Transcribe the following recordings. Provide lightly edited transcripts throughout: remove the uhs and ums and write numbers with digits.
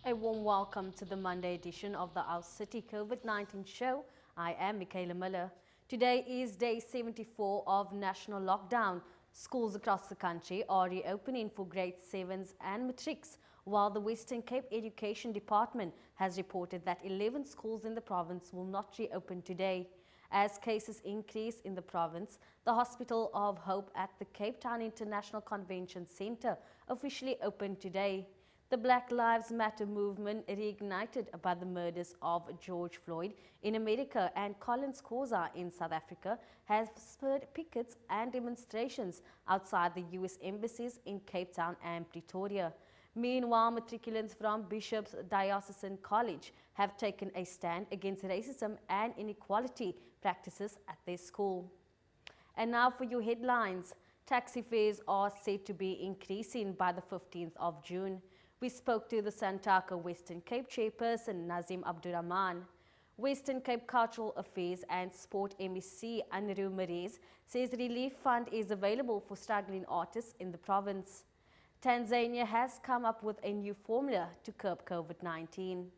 A warm welcome to the Monday edition of the Our City COVID-19 show. I am Michaela Miller. Today is day 74 of national lockdown. Schools across the country are reopening for grade 7s and matrics, while the Western Cape Education Department has reported that 11 schools in the province will not reopen today. As cases increase in the province, the Hospital of Hope at the Cape Town International Convention Centre officially opened today. The Black Lives Matter movement, reignited by the murders of George Floyd in America and Collins Kosa in South Africa, has spurred pickets and demonstrations outside the US embassies in Cape Town and Pretoria. Meanwhile, matriculants from Bishop's Diocesan College have taken a stand against racism and inequality practices at their school. And now for your headlines. Taxi fares are said to be increasing by the 15th of June. We spoke to the Santaka Western Cape chairperson Nazim Abdurrahman. Western Cape Cultural Affairs and Sport MEC Anru Marez says relief fund is available for struggling artists in the province. Tanzania has come up with a new formula to curb COVID-19.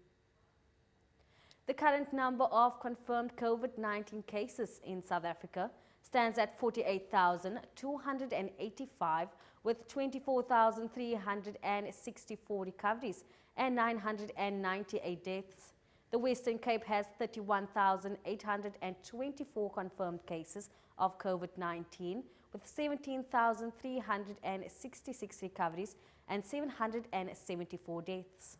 The current number of confirmed COVID-19 cases in South Africa stands at 48,285, with 24,364 recoveries and 998 deaths. The Western Cape has 31,824 confirmed cases of COVID-19, with 17,366 recoveries and 774 deaths.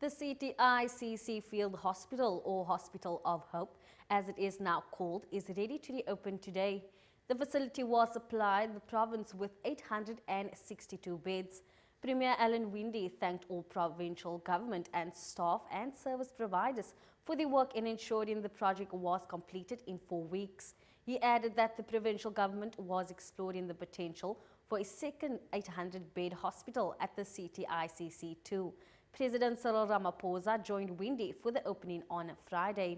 The CTICC Field Hospital, or Hospital of Hope, as it is now called, is ready to reopen today. The facility was supplied the province with 862 beds. Premier Alan Winde thanked all provincial government and staff and service providers for their work in ensuring the project was completed in 4 weeks. He added that the provincial government was exploring the potential for a second 800-bed hospital at the CTICC too. President Cyril Ramaphosa joined Winde for the opening on Friday.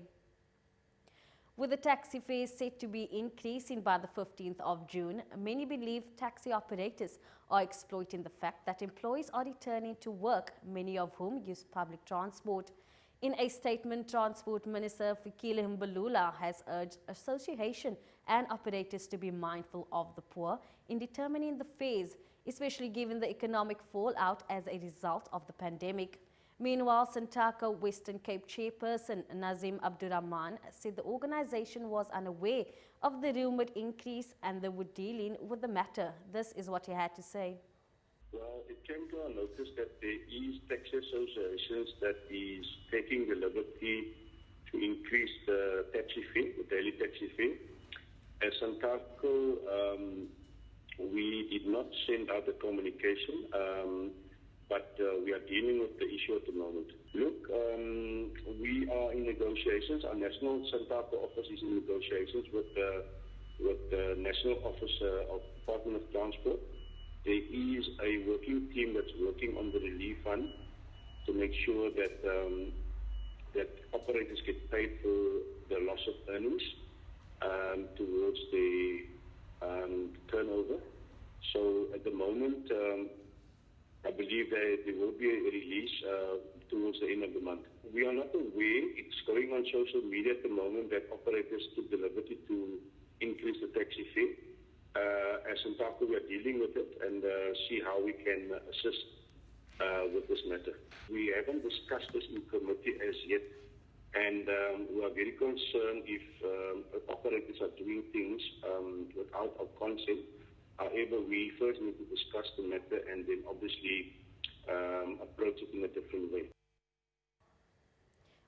With the taxi fares set to be increasing by the 15th of June, many believe taxi operators are exploiting the fact that employees are returning to work, many of whom use public transport. In a statement, Transport Minister Fikile Mbalula has urged association and operators to be mindful of the poor in determining the fares, especially given the economic fallout as a result of the pandemic. Meanwhile, Santaka Western Cape chairperson Nazim Abdurrahman said the organization was unaware of the rumored increase and they were dealing with the matter. This is what he had to say. Well, it came to our notice that there is taxi associations that is taking the liberty to increase the taxi fee, the daily taxi fee. As Santaka, we did not send out a communication, but we are dealing with the issue at the moment. Look, we are in negotiations. Our National Santaka office is in negotiations with the National Office of Department of Transport. There is a working team that's working on the relief fund to make sure that that operators get paid for the loss of earnings towards the turnover. So at the moment, I believe that there will be a release towards the end of the month. We are not aware. It's going on social media at the moment that operators took the liberty to increase the taxi fee. As in Santaka, we are dealing with it and see how we can assist with this matter. We haven't discussed this in committee as yet, and we are very concerned if operators are doing things without our consent. However, we first need to discuss the matter and then obviously approach it in a different way.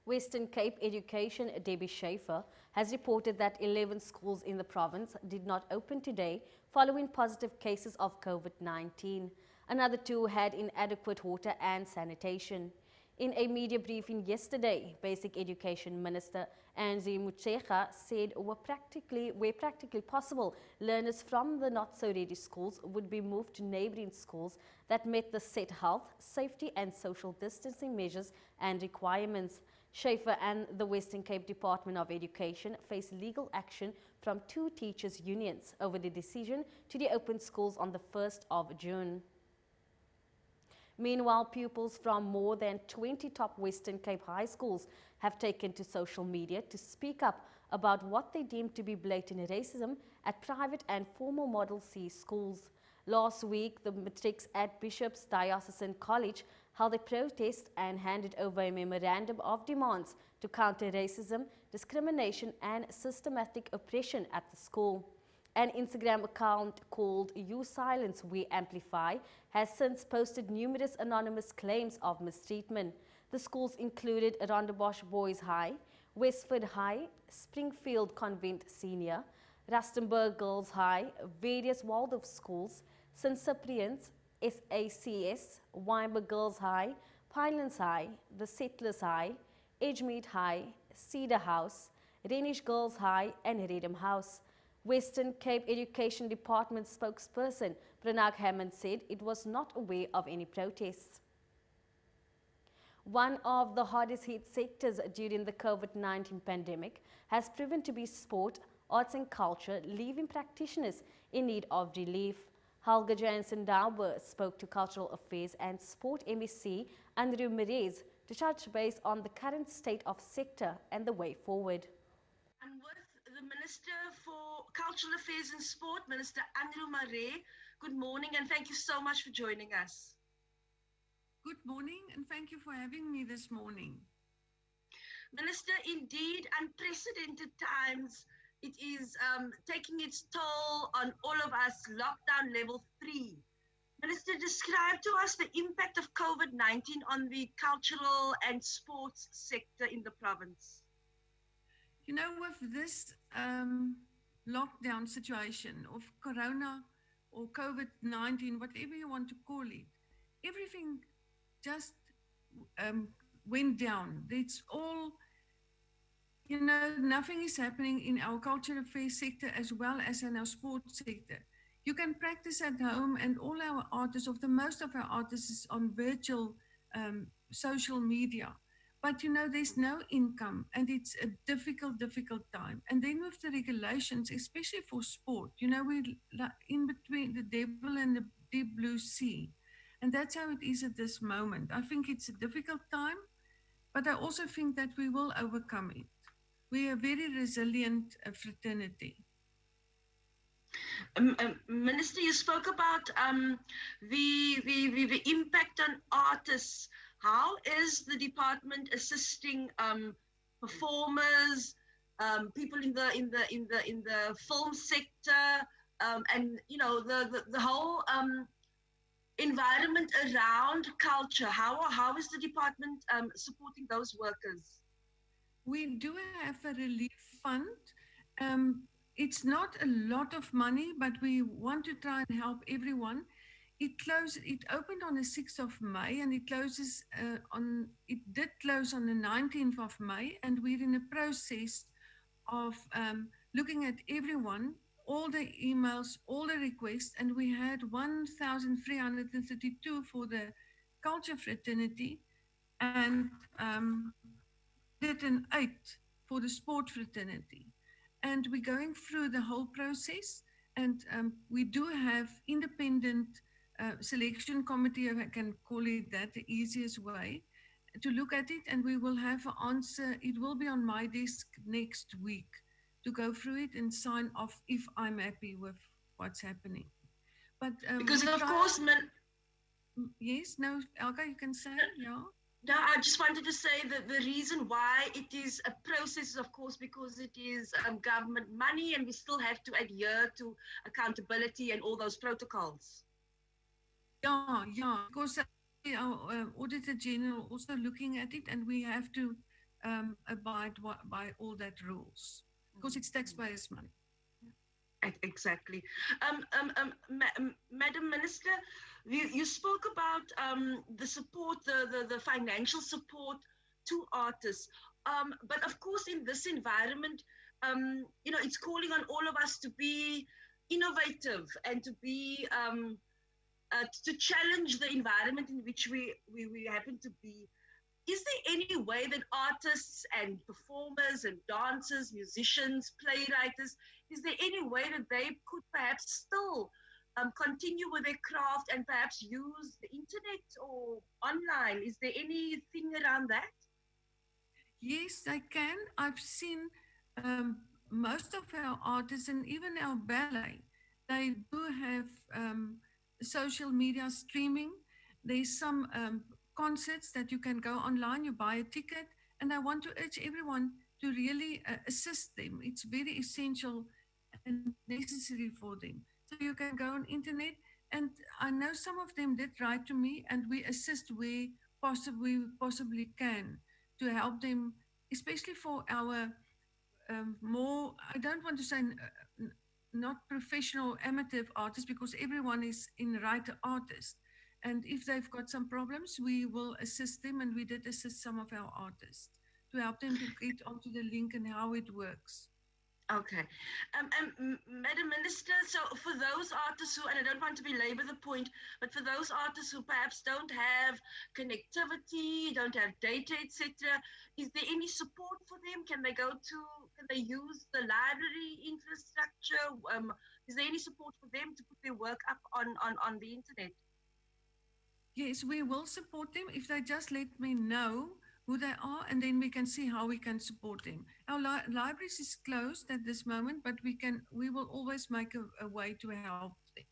Western Cape Education Debbie Schaefer has reported that 11 schools in the province did not open today following positive cases of COVID-19. Another 2 had inadequate water and sanitation. In a media briefing yesterday, Basic Education Minister Anzi Mutshekga said where practically possible, learners from the not-so-ready schools would be moved to neighbouring schools that met the set health, safety and social distancing measures and requirements. Schaefer and the Western Cape Department of Education face legal action from 2 teachers' unions over the decision to reopen schools on the 1st of June. Meanwhile, pupils from more than 20 top Western Cape high schools have taken to social media to speak up about what they deem to be blatant racism at private and former Model C schools. Last week, the matrics at Bishop's Diocesan College held a protest and handed over a memorandum of demands to counter racism, discrimination and systematic oppression at the school. An Instagram account called You Silence We Amplify has since posted numerous anonymous claims of mistreatment. The schools included Rondebosch Boys High, Westford High, Springfield Convent Senior, Rustenburg Girls High, various Waldorf schools, St. Cyprian's, SACS, Wynberg Girls High, Pinelands High, The Settlers High, Edgemead High, Cedar House, Rhenish Girls High and Redham House. Western Cape Education Department spokesperson Pranag Hammond said it was not aware of any protests. One of the hardest hit sectors during the COVID-19 pandemic has proven to be sport, arts and culture, leaving practitioners in need of relief. Helga Jansen Dauber spoke to Cultural Affairs and Sport MEC Andrew Merez to touch base on the current state of sector and the way forward. I'm with the Minister for Cultural Affairs and Sport, Minister Andrew Maree. Good morning and thank you so much for joining us. Good morning and thank you for having me this morning. Minister, indeed, unprecedented times. It is taking its toll on all of us, lockdown level 3. Minister, describe to us the impact of COVID-19 on the cultural and sports sector in the province. You know, with this lockdown situation of Corona or COVID-19, whatever you want to call it, everything just went down. It's all, you know, nothing is happening in our cultural affairs sector as well as in our sports sector. You can practice at home and all our artists, most of our artists is on virtual social media. But, you know, there's no income and it's a difficult time. And then with the regulations, especially for sport, you know, we're in between the devil and the deep blue sea. And that's how it is at this moment. I think it's a difficult time, but I also think that we will overcome it. We are a very resilient fraternity. Minister, you spoke about the impact on artists. How is the department assisting performers, people in the film sector, and you know the whole environment around culture? How is the department supporting those workers? We do have a relief fund. It's not a lot of money, but we want to try and help everyone. It opened on the 6th of May and it did close on the 19th of May, and we're in a process of looking at everyone, all the emails, all the requests, and we had 1,332 for the culture fraternity and 108 for the sport fraternity. And we're going through the whole process, and we do have independent selection committee, if I can call it that, the easiest way, to look at it, and we will have an answer. It will be on my desk next week to go through it and sign off if I'm happy with what's happening. But because of course, yes, no, Elga, you can say, yeah. No, I just wanted to say that the reason why it is a process is, of course, because it is government money and we still have to adhere to accountability and all those protocols. Yeah, because our Auditor General also looking at it, and we have to abide by all that rules because it's taxpayers' money. Exactly. Madam Minister, you spoke about the support, the financial support to artists. But of course, in this environment, it's calling on all of us to be innovative and to be to challenge the environment in which we happen to be. Is there any way that artists and performers and dancers, musicians, playwrights, is there any way that they could perhaps still continue with their craft and perhaps use the internet or online? Is there anything around that? Yes, I can. I've seen most of our artists and even our ballet, they do have social media streaming. There's some concerts that you can go online, you buy a ticket, and I want to urge everyone to really assist them. It's very essential and necessary for them. So you can go on internet, and I know some of them did write to me, and we assist where we possibly can to help them, especially for our more, I don't want to say not professional amateur artists, because everyone is in right artist. And if they've got some problems, we will assist them. And we did assist some of our artists to help them to get onto the link and how it works. Okay. Madam Minister, so for those artists who, and I don't want to belabor the point, but for those artists who perhaps don't have connectivity, don't have data, etc., is there any support for them? Can they use the library infrastructure? Is there any support for them to put their work up on the internet? Yes, we will support them if they just let me know who they are, and then we can see how we can support them. Our libraries is closed at this moment, but we will always make a way to help them.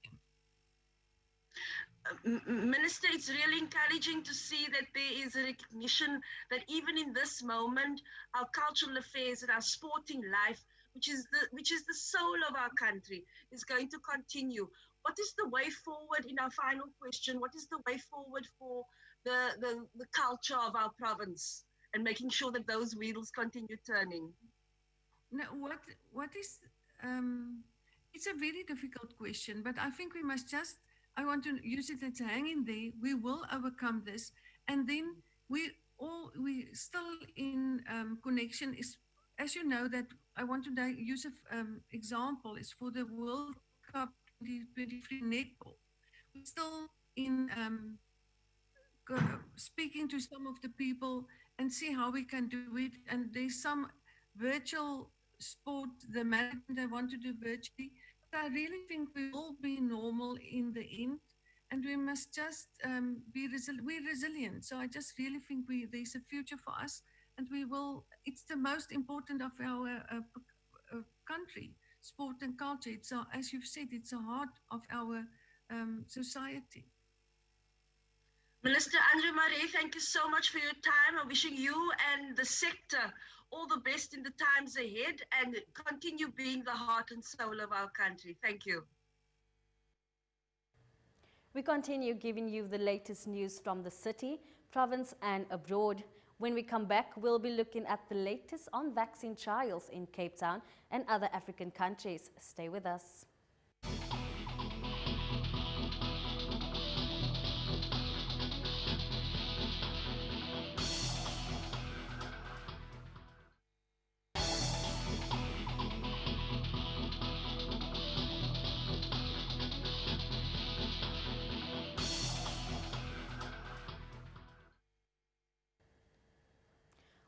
Minister, it's really encouraging to see that there is a recognition that even in this moment, our cultural affairs and our sporting life, which is the soul of our country, is going to continue. What is the way forward in our final question? What is the way forward for the culture of our province and making sure that those wheels continue turning? Now, what is, it's a very difficult question, but I think we must just, I want to use it as hanging there. We will overcome this. And then we still in connection is, as you know, that I want to use an example is for the World Cup 2023 netball. We're still in speaking to some of the people and see how we can do it. And there's some virtual sport, the management I want to do virtually. But I really think we will be normal in the end, and we must just be we're resilient. So I just really think there's a future for us, and we will. It's the most important of our country, sport and culture. It's as you've said, it's the heart of our society. Minister Andre Marais, thank you so much for your time. I'm wishing you and the sector all the best in the times ahead, and continue being the heart and soul of our country. Thank you. We continue giving you the latest news from the city, province and abroad. When we come back, we'll be looking at the latest on vaccine trials in Cape Town and other African countries. Stay with us.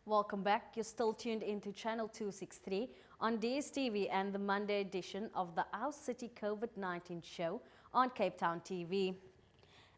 Welcome back. You're still tuned into Channel 263 on DSTV and the Monday edition of the Our City COVID-19 show on Cape Town TV.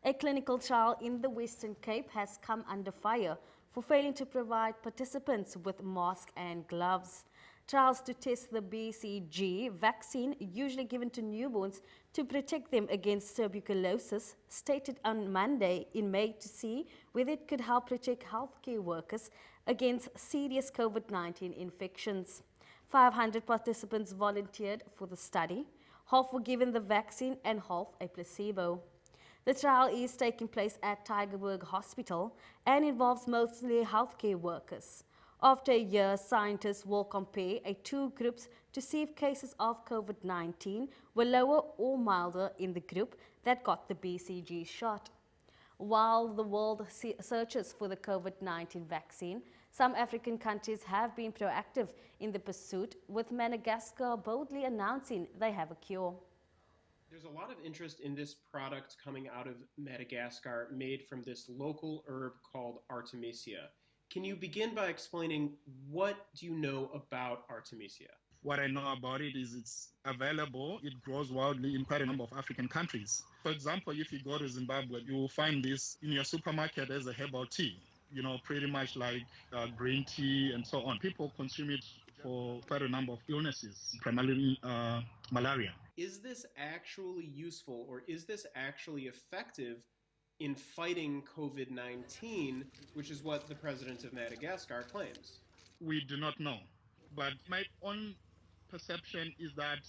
A clinical trial in the Western Cape has come under fire for failing to provide participants with masks and gloves. Trials to test the BCG vaccine, usually given to newborns to protect them against tuberculosis, stated on Monday in May to see whether it could help protect healthcare workers against serious COVID-19 infections. 500 participants volunteered for the study. Half were given the vaccine and half a placebo. The trial is taking place at Tygerberg Hospital and involves mostly healthcare workers. After a year, scientists will compare two groups to see if cases of COVID-19 were lower or milder in the group that got the BCG shot. While the world searches for the COVID-19 vaccine, some African countries have been proactive in the pursuit, with Madagascar boldly announcing they have a cure. There's a lot of interest in this product coming out of Madagascar made from this local herb called Artemisia. Can you begin by explaining what do you know about Artemisia? What I know about it is it's available. It grows wildly in quite a number of African countries. For example, if you go to Zimbabwe, you will find this in your supermarket as a herbal tea, pretty much like green tea and so on. People consume it for quite a number of illnesses, primarily malaria. Is this actually useful, or is this actually effective in fighting COVID-19, which is what the president of Madagascar claims? We do not know. But my own perception is that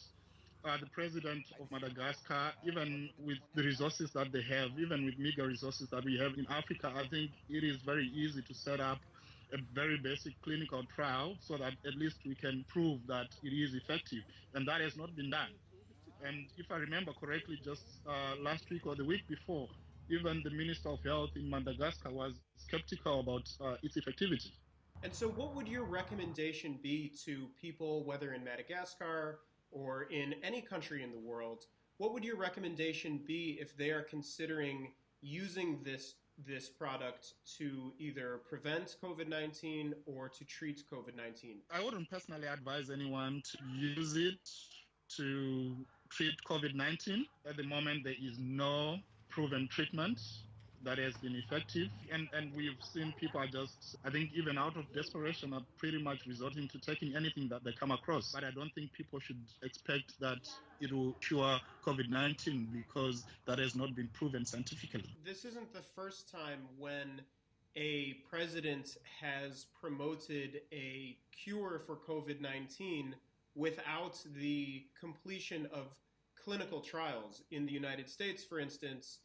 the president of Madagascar, even with the resources that they have, even with meager resources that we have in Africa, I think it is very easy to set up a very basic clinical trial so that at least we can prove that it is effective. And that has not been done. And if I remember correctly, just last week or the week before, even the Minister of Health in Madagascar was skeptical about its effectivity. And so what would your recommendation be to people, whether in Madagascar or in any country in the world, what would your recommendation be if they are considering using this product to either prevent COVID-19 or to treat COVID-19? I wouldn't personally advise anyone to use it to treat COVID-19. At the moment, there is no proven treatment that has been effective. And we've seen people are just, I think even out of desperation, are pretty much resorting to taking anything that they come across. But I don't think people should expect that it will cure COVID-19 because that has not been proven scientifically. This isn't the first time when a president has promoted a cure for COVID-19 without the completion of clinical trials. In the United States, for instance,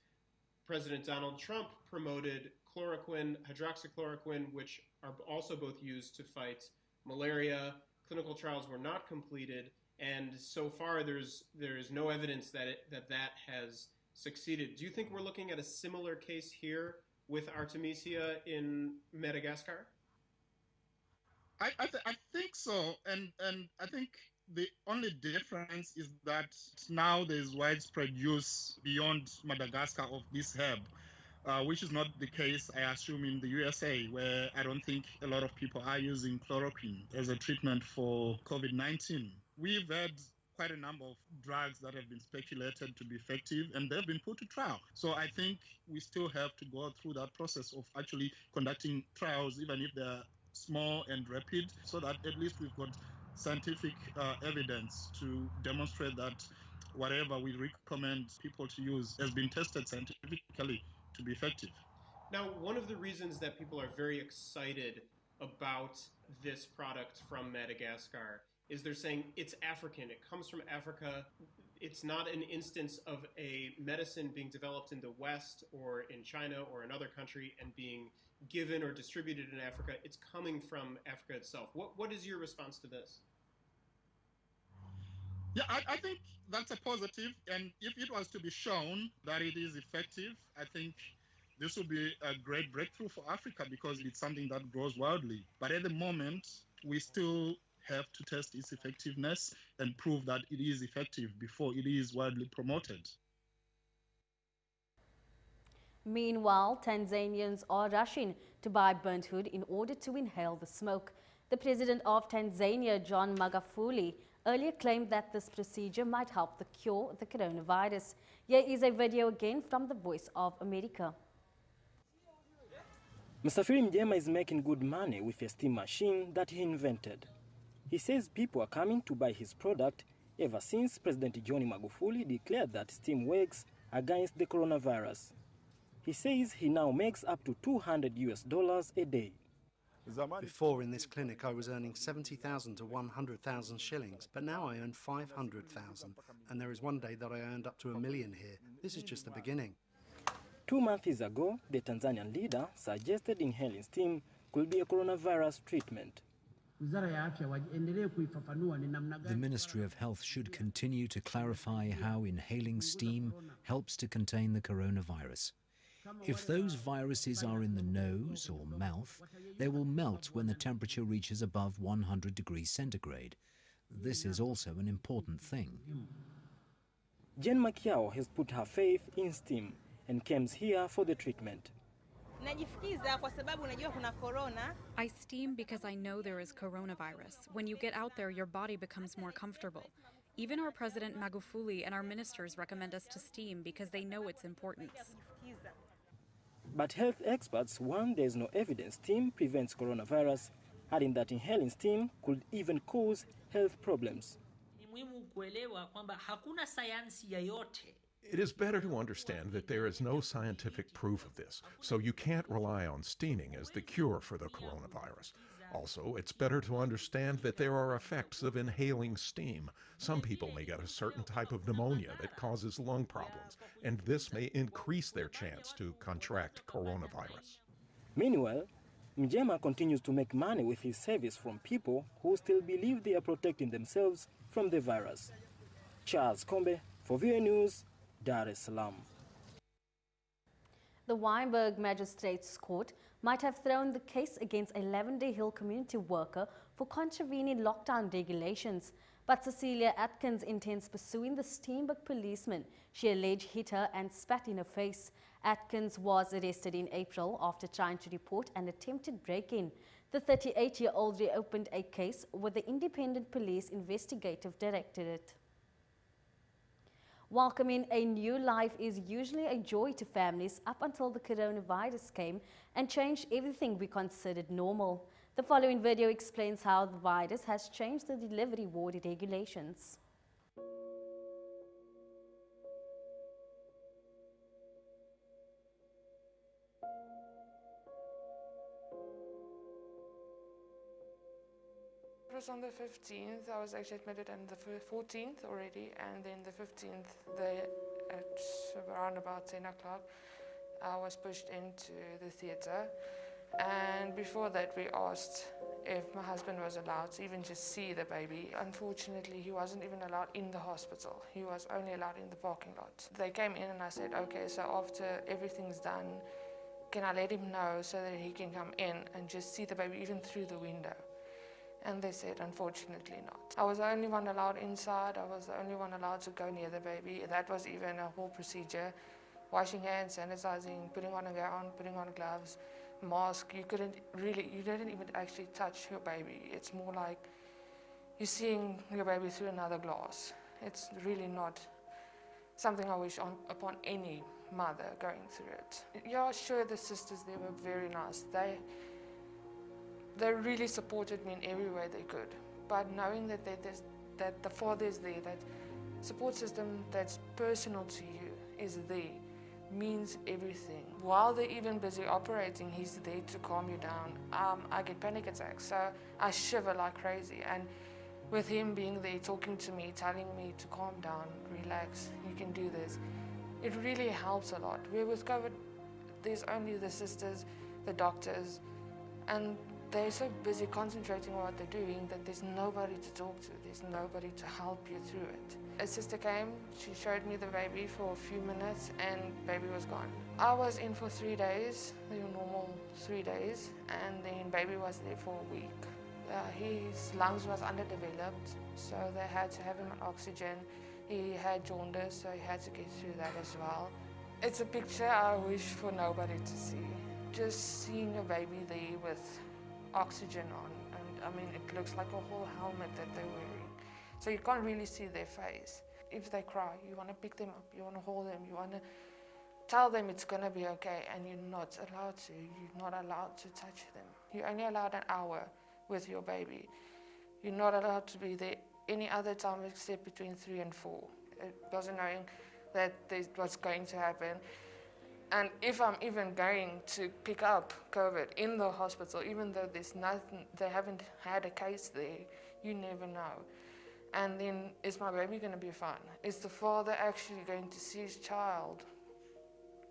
President Donald Trump promoted chloroquine, hydroxychloroquine, which are also both used to fight malaria. Clinical trials were not completed, and so far there is no evidence that has succeeded. Do you think we're looking at a similar case here with Artemisia in Madagascar? I think so, and I think the only difference is that now there's widespread use beyond Madagascar of this herb, which is not the case, I assume, in the USA, where I don't think a lot of people are using chloroquine as a treatment for COVID-19. We've had quite a number of drugs that have been speculated to be effective, and they've been put to trial. So I think we still have to go through that process of actually conducting trials, even if they're small and rapid, so that at least we've got scientific evidence to demonstrate that whatever we recommend people to use has been tested scientifically to be effective. Now, one of the reasons that people are very excited about this product from Madagascar is they're saying it's African, it comes from Africa. It's not an instance of a medicine being developed in the West or in China or another country and being given or distributed in Africa. It's coming from Africa itself. What is your response to this? Yeah, I think that's a positive. And if it was to be shown that it is effective, I think this will be a great breakthrough for Africa because it's something that grows wildly. But at the moment, we still have to test its effectiveness and prove that it is effective before it is widely promoted. Meanwhile, Tanzanians are rushing to buy burnt wood in order to inhale the smoke. The president of Tanzania, John Magufuli, earlier claimed that this procedure might help to cure the coronavirus. Here is a video again from the Voice of America. Msafiri Mjema is making good money with a steam machine that he invented. He says people are coming to buy his product ever since President John Magufuli declared that steam works against the coronavirus. He says he now makes up to $200 a day. Before in this clinic I was earning 70,000 to 100,000 shillings, but now I earn 500,000, and there is one day that I earned up to $1 million here. This is just the beginning. 2 months ago, the Tanzanian leader suggested inhaling steam could be a coronavirus treatment. The Ministry of Health should continue to clarify how inhaling steam helps to contain the coronavirus. If those viruses are in the nose or mouth, they will melt when the temperature reaches above 100 degrees centigrade. This is also an important thing. Jen Makiao has put her faith in steam and comes here for the treatment. I steam because I know there is coronavirus. When you get out there, your body becomes more comfortable. Even our President Magufuli and our ministers recommend us to steam because they know its importance. But health experts warn there's no evidence steam prevents coronavirus, adding that inhaling steam could even cause health problems. It is better to understand that there is no scientific proof of this, so you can't rely on steaming as the cure for the coronavirus. Also, it's better to understand that there are effects of inhaling steam. Some people may get a certain type of pneumonia that causes lung problems, and this may increase their chance to contract coronavirus. Meanwhile, Mjema continues to make money with his service from people who still believe they are protecting themselves from the virus. Charles Kombe for VOA News, Dar es Salaam. The Weinberg Magistrates Court might have thrown the case against a Lavender Hill community worker for contravening lockdown regulations. But Cecilia Atkins intends pursuing the Steenberg policeman she alleged hit her and spat in her face. Atkins was arrested in April after trying to report an attempted break-in. The 38-year-old reopened a case with the Independent Police Investigative Directorate. Welcoming a new life is usually a joy to families up until the coronavirus came and changed everything we considered normal. The following video explains how the virus has changed the delivery ward regulations. It was on the 15th. I was actually admitted on the 14th already, and then the 15th, at around about 10 o'clock, I was pushed into the theatre. And before that, we asked if my husband was allowed to even just see the baby. Unfortunately, he wasn't even allowed in the hospital. He was only allowed in the parking lot. They came in and I said, okay, so after everything's done, can I let him know so that he can come in and just see the baby even through the window? And they said, unfortunately not. I was the only one allowed inside. I was the only one allowed to go near the baby. That was even a whole procedure. Washing hands, sanitizing, putting on a gown, putting on gloves, mask. You didn't even actually touch your baby. It's more like you're seeing your baby through another glass. It's really not something I wish upon any mother going through it. Yeah, sure, the sisters, they were very nice. They really supported me in every way they could. But knowing that the father is there, that support system that's personal to you is there, means everything. While they're even busy operating, he's there to calm you down. I get panic attacks, so I shiver like crazy. And with him being there, talking to me, telling me to calm down, relax, you can do this, it really helps a lot. Where with COVID, there's only the sisters, the doctors, and they're so busy concentrating on what they're doing that there's nobody to talk to, there's nobody to help you through it. A sister came, she showed me the baby for a few minutes and baby was gone. I was in for 3 days, the normal 3 days, and then baby was there for a week. His lungs was underdeveloped, so they had to have him on oxygen. He had jaundice, so he had to get through that as well. It's a picture I wish for nobody to see. Just seeing a baby there with oxygen on, and I mean, it looks like a whole helmet that they're wearing. So you can't really see their face. If they cry, you want to pick them up, you want to hold them, you want to tell them it's going to be okay, and you're not allowed to. You're not allowed to touch them. You're only allowed an hour with your baby. You're not allowed to be there any other time except between 3 and 4. It wasn't knowing that what's going to happen. And if I'm even going to pick up COVID in the hospital, even though there's nothing, they haven't had a case there, you never know. And then, is my baby going to be fine? Is the father actually going to see his child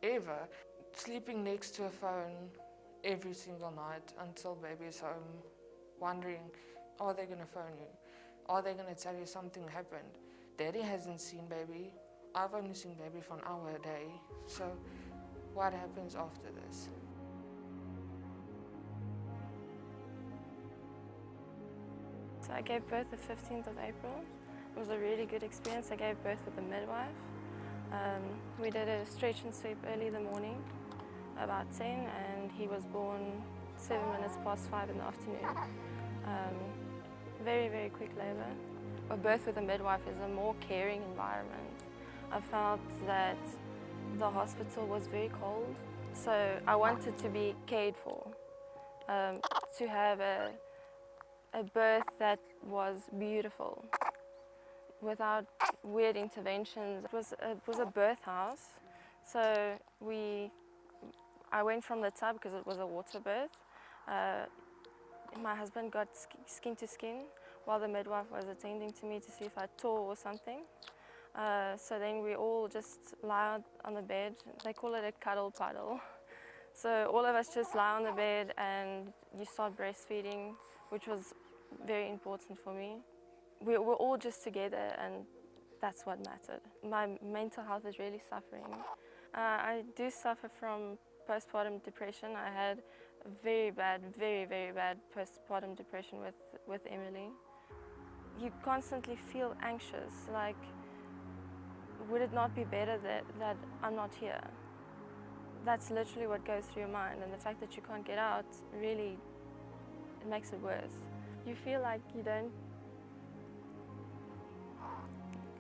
ever? Sleeping next to a phone every single night until baby is home, wondering, are they going to phone you? Are they going to tell you something happened? Daddy hasn't seen baby. I've only seen baby for an hour a day. So what happens after this? So I gave birth the 15th of April. It was a really good experience. I gave birth with a midwife. We did a stretch and sweep early in the morning, about 10, and he was born 7 minutes past 5 in the afternoon. Very, very quick labor. A birth with a midwife is a more caring environment. I felt that the hospital was very cold, so I wanted to be cared for, to have a birth that was beautiful, without weird interventions. It was a birth house, so I went from the tub because it was a water birth. My husband got skin to skin while the midwife was attending to me to see if I tore or something. So then we all just lie on the bed. They call it a cuddle puddle. So all of us just lie on the bed and you start breastfeeding, which was very important for me. We're all just together, and that's what mattered. My mental health is really suffering. I do suffer from postpartum depression. I had a very bad, very, very bad postpartum depression with Emily. You constantly feel anxious, like, would it not be better that I'm not here? That's literally what goes through your mind, and the fact that you can't get out really, it makes it worse. You feel like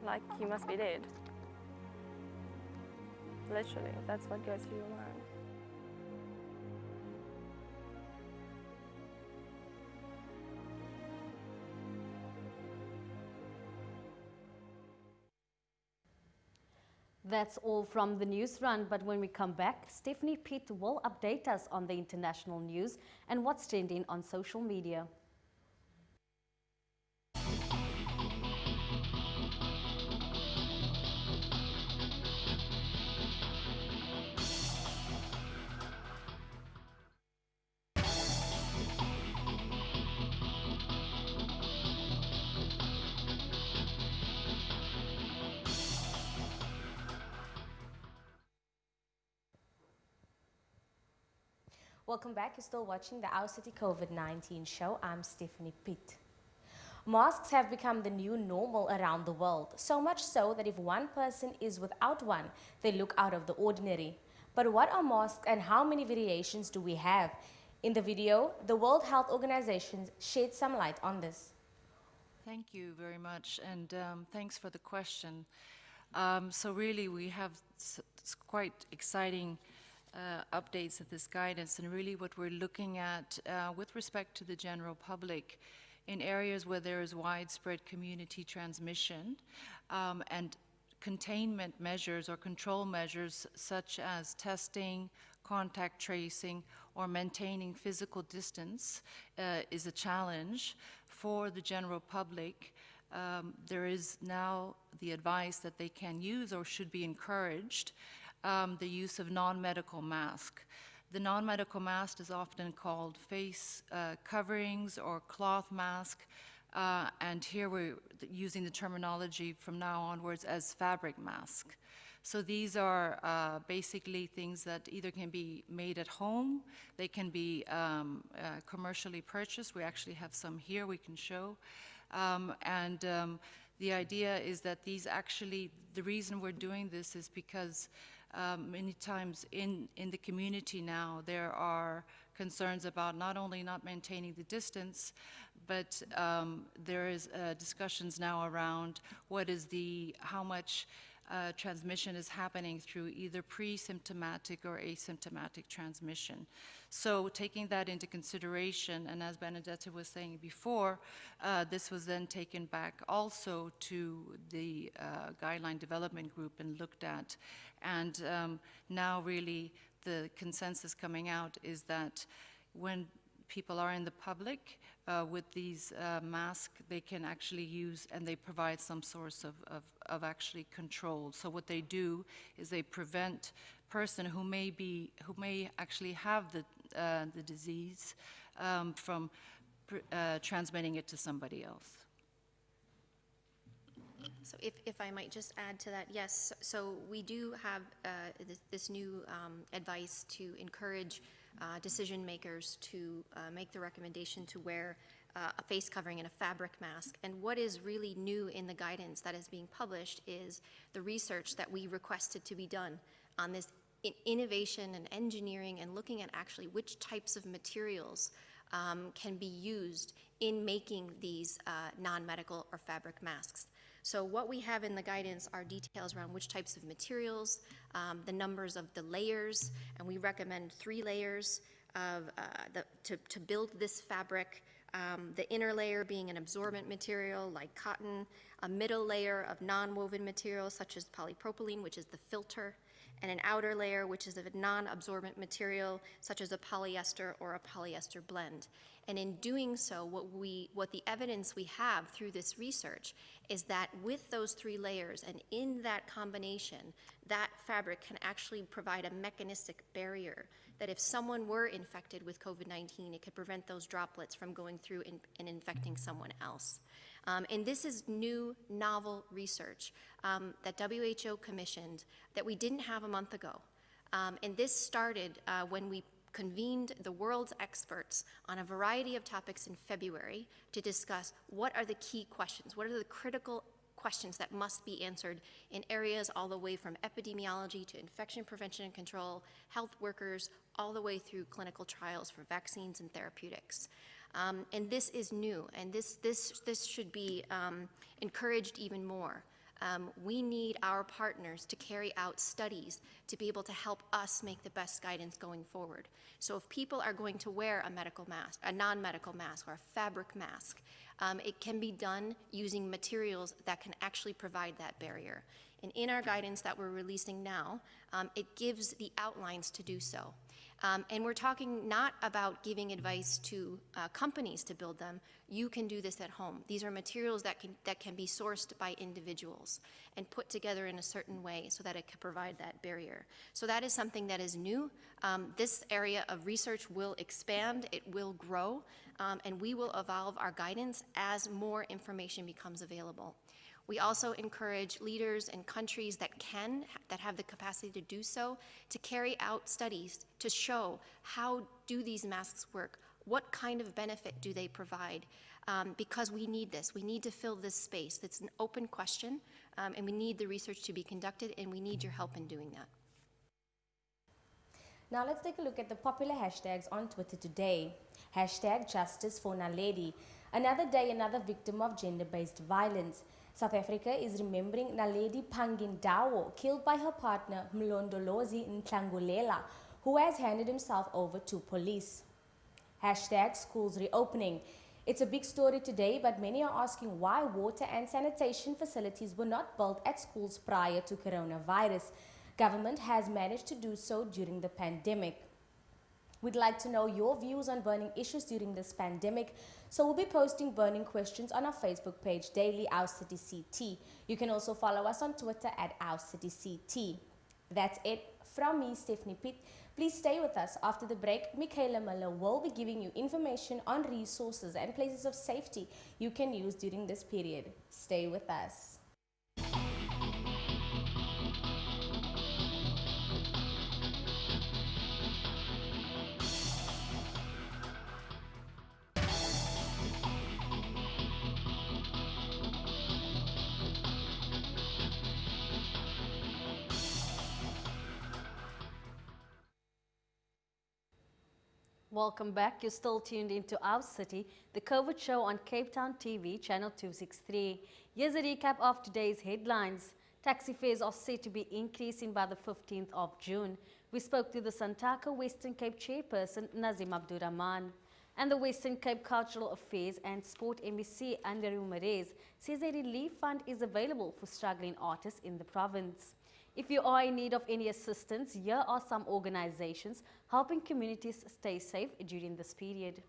like you must be dead. Literally, that's what goes through your mind. That's all from the news run, but when we come back, Stephanie Pitt will update us on the international news and what's trending on social media. Welcome back. You're still watching the Our City COVID-19 show. I'm Stephanie Pitt. Masks have become the new normal around the world, so much so that if one person is without one, they look out of the ordinary. But what are masks and how many variations do we have? In the video, the World Health Organization shed some light on this. Thank you very much, and thanks for the question. So really, we have quite exciting updates of this guidance, and really what we're looking at with respect to the general public in areas where there is widespread community transmission and containment measures or control measures such as testing, contact tracing, or maintaining physical distance is a challenge for the general public. There is now the advice that they can use or should be encouraged the use of non-medical mask. The non-medical mask is often called face coverings or cloth mask, and here we're using the terminology from now onwards as fabric mask. So these are basically things that either can be made at home, they can be commercially purchased. We actually have some here we can show. The idea is that these actually, the reason we're doing this is because many times in the community now there are concerns about not only not maintaining the distance, but there is discussions now around how much transmission is happening through either pre-symptomatic or asymptomatic transmission. So taking that into consideration, and as Benedetta was saying before, this was then taken back also to the guideline development group and looked at. And now really the consensus coming out is that when people are in the public with these masks, they can actually use, and they provide some source of actually control. So what they do is they prevent person who may actually have the the disease from transmitting it to somebody else. So if I might just add to that, yes, so we do have this new advice to encourage decision makers to make the recommendation to wear a face covering and a fabric mask. And what is really new in the guidance that is being published is the research that we requested to be done on this innovation and engineering and looking at actually which types of materials can be used in making these non-medical or fabric masks. So what we have in the guidance are details around which types of materials, the numbers of the layers, and we recommend 3 layers of to build this fabric. The inner layer being an absorbent material like cotton, a middle layer of non-woven materials such as polypropylene, which is the filter, and an outer layer which is of a non-absorbent material such as a polyester or a polyester blend. And in doing so, what the evidence we have through this research is that with those 3 layers and in that combination, that fabric can actually provide a mechanistic barrier that if someone were infected with COVID-19, it could prevent those droplets from going through and infecting someone else. And this is new, novel research that WHO commissioned that we didn't have a month ago. And this started when we convened the world's experts on a variety of topics in February to discuss what are the key questions, what are the critical questions that must be answered in areas all the way from epidemiology to infection prevention and control, health workers, all the way through clinical trials for vaccines and therapeutics. And this is new, and this should be encouraged even more. We need our partners to carry out studies to be able to help us make the best guidance going forward. So if people are going to wear a medical mask, a non-medical mask, or a fabric mask, it can be done using materials that can actually provide that barrier. And in our guidance that we're releasing now, it gives the outlines to do so. And we're talking not about giving advice to companies to build them. You can do this at home. These are materials that can be sourced by individuals and put together in a certain way so that it can provide that barrier. So that is something that is new. This area of research will expand, it will grow, and we will evolve our guidance as more information becomes available. We also encourage leaders and countries that have the capacity to do so, to carry out studies to show how do these masks work, what kind of benefit do they provide, because we need this. We need to fill this space. It's an open question, and we need the research to be conducted, and we need your help in doing that. Now let's take a look at the popular hashtags on Twitter today. Hashtag Justice for Naledi. Another day, another victim of gender-based violence. South Africa is remembering Naledi Pangindawo, killed by her partner Mlondolozi Ntlangulela, who has handed himself over to police. Hashtag schools reopening. It's a big story today, but many are asking why water and sanitation facilities were not built at schools prior to coronavirus. Government has managed to do so during the pandemic. We'd like to know your views on burning issues during this pandemic, so we'll be posting burning questions on our Facebook page daily, Our City CT. You can also follow us on Twitter at Our City CT. That's it from me, Stephanie Pitt. Please stay with us. After the break, Michaela Miller will be giving you information on resources and places of safety you can use during this period. Stay with us. Welcome back. You're still tuned into Our City, the COVID show on Cape Town TV, channel 263. Here's a recap of today's headlines. Taxi fares are set to be increasing by the 15th of June. We spoke to the Santaka Western Cape chairperson, Nazim Abdurrahman. And the Western Cape Cultural Affairs and Sport MEC, Andrew Merez, says a relief fund is available for struggling artists in the province. If you are in need of any assistance, here are some organizations helping communities stay safe during this period.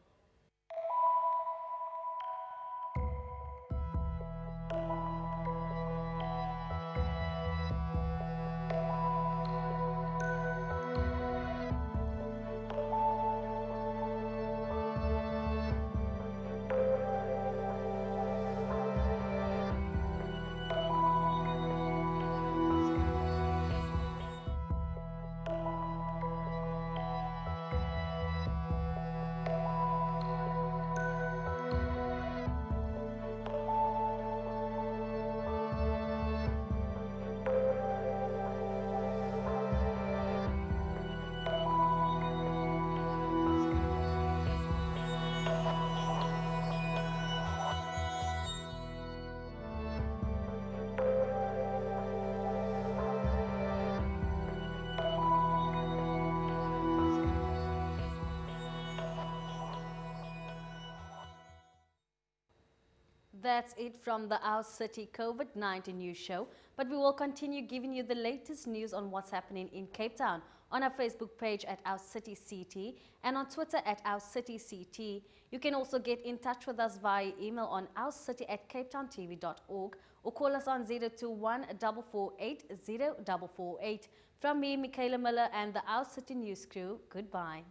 That's it from the Our City COVID-19 news show, but we will continue giving you the latest news on what's happening in Cape Town on our Facebook page at Our City CT and on Twitter at Our City CT. You can also get in touch with us via email on ourcity@capetowntv.org or call us on 021 448 0448. From me, Michaela Miller, and the Our City News crew, goodbye.